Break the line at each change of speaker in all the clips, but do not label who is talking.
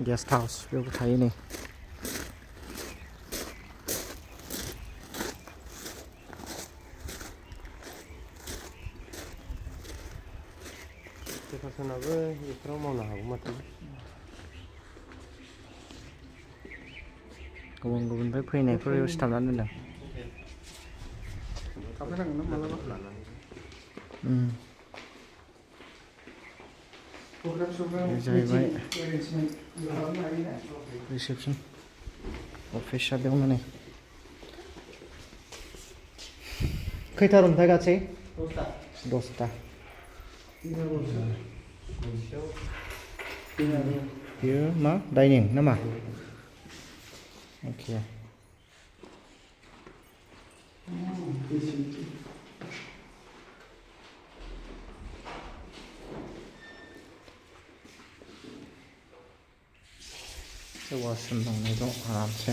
Guest house बेयावबो थायो नै
सोरनाबो बेफोराव मावनो हागौ माथो
गुबुन गुबुननिफ्राय फैनायफोर बेयाव सिथाबनानै दोनदों
थाफैनांगोन ना मालाबा लानानै
जाहैबाय रिसेपसन अफिसआ बेयावनो नै खैथा रुमथाय गासै 10टा बेयो मा डाइनिं ना मा अके washroom dong itu aramse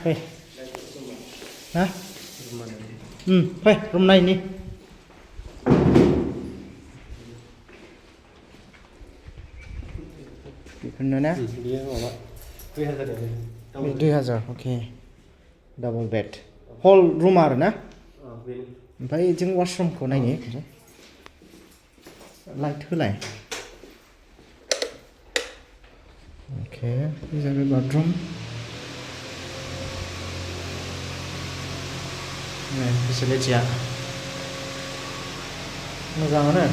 Hei, hah? Hei, room này nih. Bener na?
Dia apa?
2000, oke. Double bed. Whole room आरो ना? ओमफ्राय जों washroom-खौ नायनि लाइट होलाय okay this is a bathroom nah facility-a मोजाङानो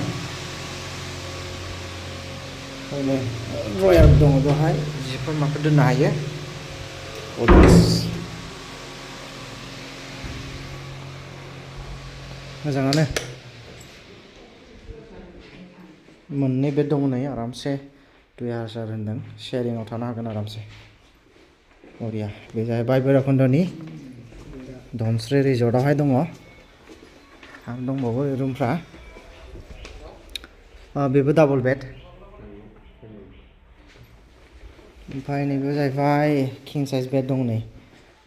ओरैनो ड्रयार दङ बेवहाय जिफोर माफोर दोननो हायो मोजाङानो मोननै बेड दङ नै आरामसे 2000 होनदों शेयारिंआव थानो हागोन आरामसे बरिया बे जाहैबाय भैरबकुन्दनि धनस्रि रिजर्टआवहाय दङ आरो दंबावो रुमफ्रा बेबो डाबल बेड ओमफ्राय नैबे जाहैबाय किं साइज बेड दं नै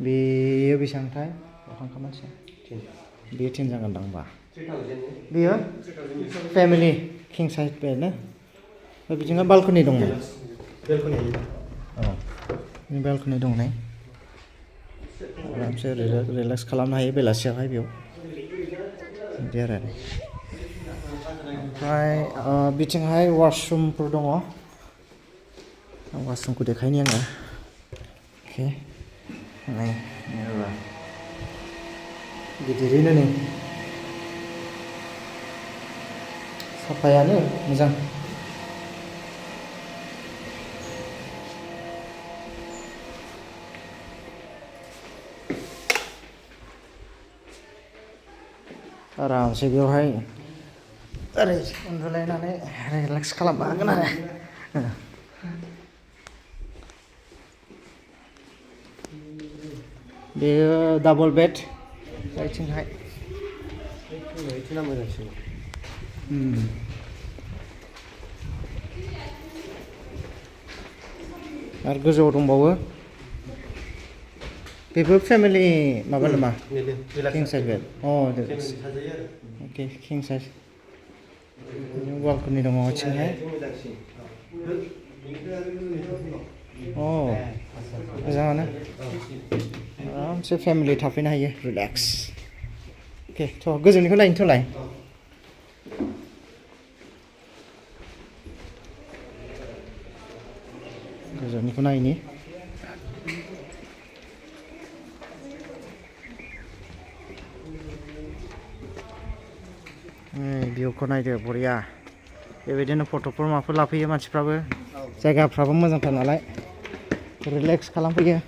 बेयो बेसेबांथाय अखांखा मानसिया बेयो 10 जागोन दां होमबा बेयो फेमिलि किं साइज बेड ना बिदिनो बालकनि दं नै बालकनि दं नै आरामसे रिलेक्स खालामनो हायो बेलासियावहाय बेयाव बिदि आरो ओमफ्राय बिथिंहाय वाशरुमफोर दङ वाशरुमखौ देखायनि आङो अके नै गिदिरैनो नै साफायानो मोजां आरामसे बेवहाय ओरै उन्दुलायनानै रिलेक्स खालामनो हागोन आरो बेयो डाबल बेड जायथिंहाय
बिथिंना मोजांसिन
आरो गोजौआव दंबावो बेबो फेमिलि माबा नामा किं साइज बेड अके किं साइज बालकनि दङ बिथिंहाय मोजाङानो आरामसे फेमिलि थाफैनो हायो रिलेक्स अके थ' गोजौनिखौ नायनोथ'लाय गोजौनिखौ नायनि भिउखौ नायदो बरिया बेबायदिनो फट'फोर माफोर लाफैयो मानसिफ्राबो जायगाफ्राबो मोजांथार नालाय रिलेक्स खालामफैयो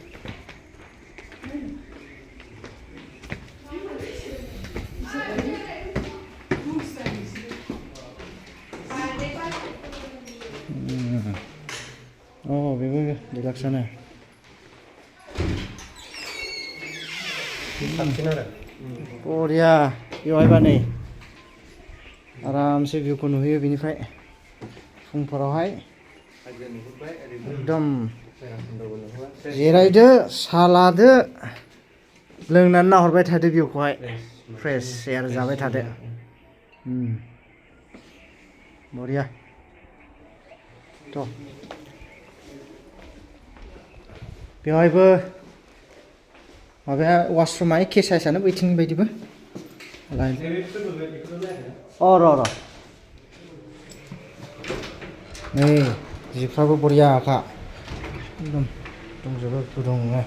बेबो रिलेक्सआनो बरिया बेवहायबा नै आरामसे भिउखौ नुहैयो बेनिफ्राय फुंफोरावहाय एकदम जिरायदो साहा लादो लोंनानै नाहरबाय थादो भिउखौहाय फ्रेश एयार जाबाय थादो बरिया थ' बेवहायबो माबाया वाशरुमा एखे साइजआनो बैथिंनि बायदिबो र' नै जिफ्राबो बरियाखा एकदम दंजोबो गुदुंनो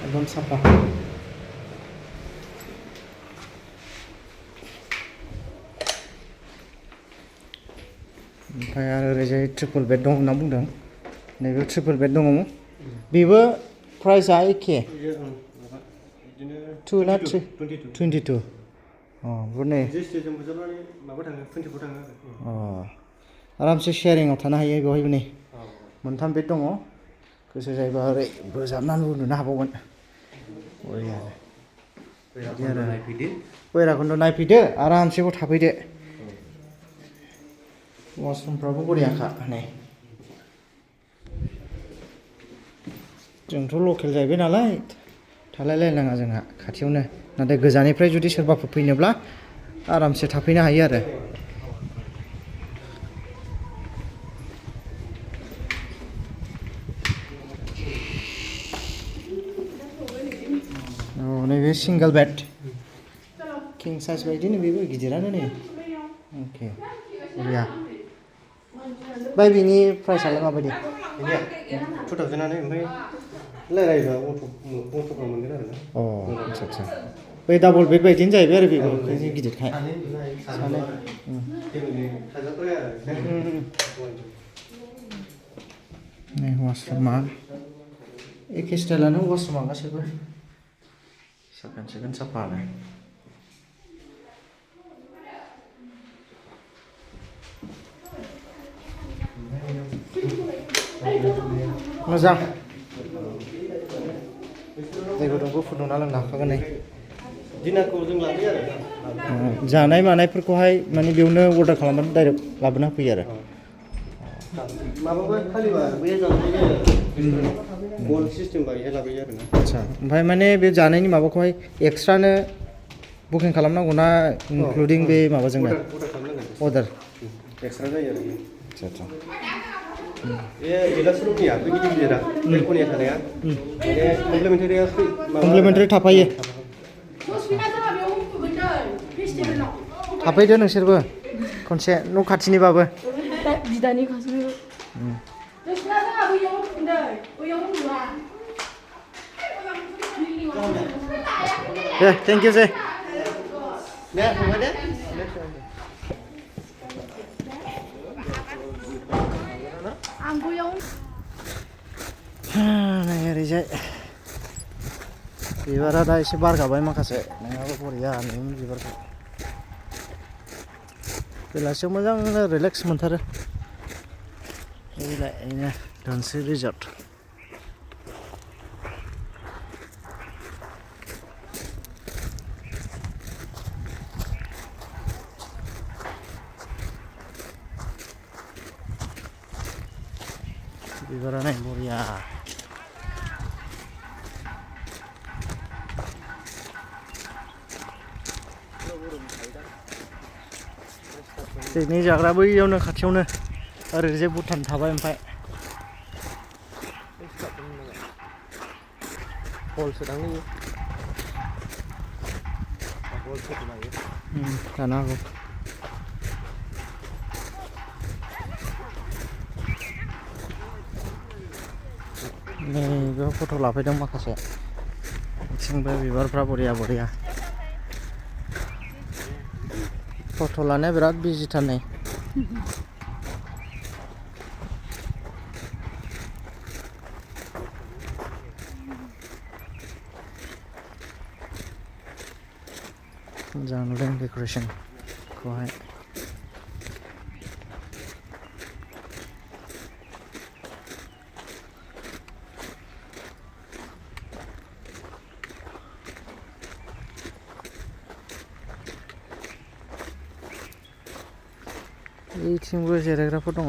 एकदम साफा ओमफ्राय आरो ओरैजाय ट्रिपल बेड दं होनना बुंदों नैबे ट्रिपल बेड दङ बेबो प्राइसआ एखे 2 ना 3 22 बुरनै आरामसे शेयारिंआव थानो हायो बेवहायबो नै मोनथाम बेड दङ गोसो जायोबा ओरै बोजाबनानै उन्दुनो हाबावगोन भैराबकुन्द नायफैदो आरामसे बाव थाफैदो वाशरुमफ्राबो बरियाखा नै जोंथ' लकेल जाहैबाय नालाय थालायलायनाङा जोंहा खाथियावनो नाथाय गोजाननिफ्राय जुदि सोरबाफोर फैनोब्ला आरामसे थाफैनो हायो आरो नैबे सिंगल बेड किं साइज बायदिनो बेबो गिदिरानो नै अके बरिया ओमफ्राय बिनि प्राइसआलाय माबायदि
2000आनो ओमफ्राय रायलायोबा अट'फ्राव मोनगोन आरो ना
आदसा बै डाबल बेड बायदिनो जाहैबाय आरो बेबो गिदिरखाय नै वाशरुमा एखे स्टाइलानो वाशरुमा गासैबो साखोन सिखोन साफानो मोजां दै गुदुंबो फुदुंना लोंनो हाखागोन नै
दिनारखौ जों लाबोयो आरो
जानाय मानायफोरखौहाय माने बेयावनो अर्डार खालामनानै डाइरेक्ट लाबोना होफैयो आरो
माबाबा खालिबा बे जानाय जायो बल सिस्टेम बायदि लाबोयो आरो ना
आदसा ओमफ्राय माने बे जानायनि माबाखौहाय एक्सट्रानो बुकिं खालामनांगौ ना इनक्लुडिं बे माबाजोंनो अर्डार
एक्सट्रा जायो आरो
आदसा
बे गिलास रुमनिया बे गिदिर गिदिरा बेलकनिया थानाया बे
कमप्लिमेन्टारि थाफायो थाफैदो नोंसोरबो खनसे न' खाथिनिबाबो
बिदानि खाथिनि
दे थेंक इउ जे
दे फंबाय दे
नै ओरैजाय बिबारा दा एसे बारगाबाय माखासे नङाबा बरिया नुयोमोन बिबारखौ बेलासियाव मोजांनो रिलेक्स मोनथारो बेनो धोनस्रि रिजर्ट बिबारा नाय बरिया पिकनिक जाग्रा बैयावनो खाथियावनो ओरैजाय भुटान थाबाय ओमफ्राय जानो हागौ नै बेयाव फट' लाफैदों माखासे बिथिंबो बिबारफ्रा बरिया बरिया फट' लानाया बिराद बिजिथार नै मोजां नुदों डेक'रेसनखौहाय बेथिंबो जिरायग्राफोर दङ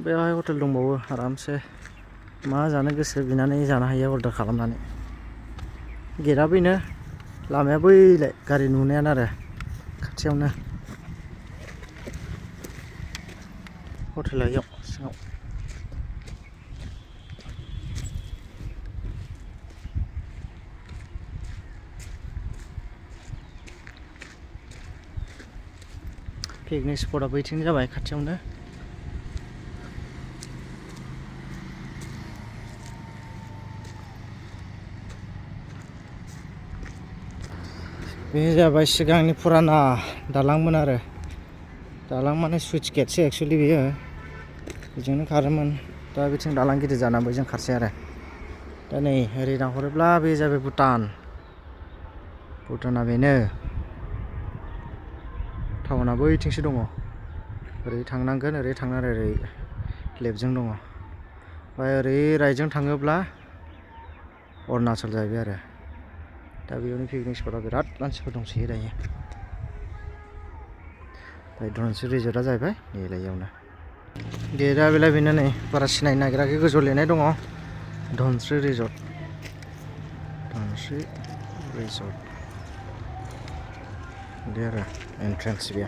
बेवहाय हटेल दंबावो आरामसे मा जानो गोसो बिनानै जानो हायो अर्डार खालामनानै गेटआ बेनो लामाया बैलाय गारि नुनायानो आरो खाथियावनो हटेला इयाव सिङाव पिकनिक स्पटआ बैथिं जाबाय खाथियावनो बे जाबाय सिगांनि फुराना दालांमोन आरो दालां माने सुइस गेटसो एक्सुवेलि बेयो बेजोंनो खारोमोन दा बिथिं दालां गिदिर जानानै बैजों खारसै आरो दा नै ओरै नाहरोब्ला बे जाबाय भुटाना बेनो टाउना बैथिंसो दङ ओरै थांनांगोन ओरै थांनानै ओरै लेफ्टजों दङ ओमफ्राय ओरै राइटजों थाङोब्ला अरुणाचल जाहैबाय आरो दा बेयावनो पिकनिक स्पटआव बिराद मानसिफोर दंसोयो दायो ओमफ्राय धनस्रि रिजर्टआ जाहैबाय नेलायावनो गेटआ बेलाय बेनो नै बारा सिनायनो नागिराखै गोजौ लिरनाय दङ धनस्रि रिजर्ट बे आरो एन्ट्रेन्स बेयो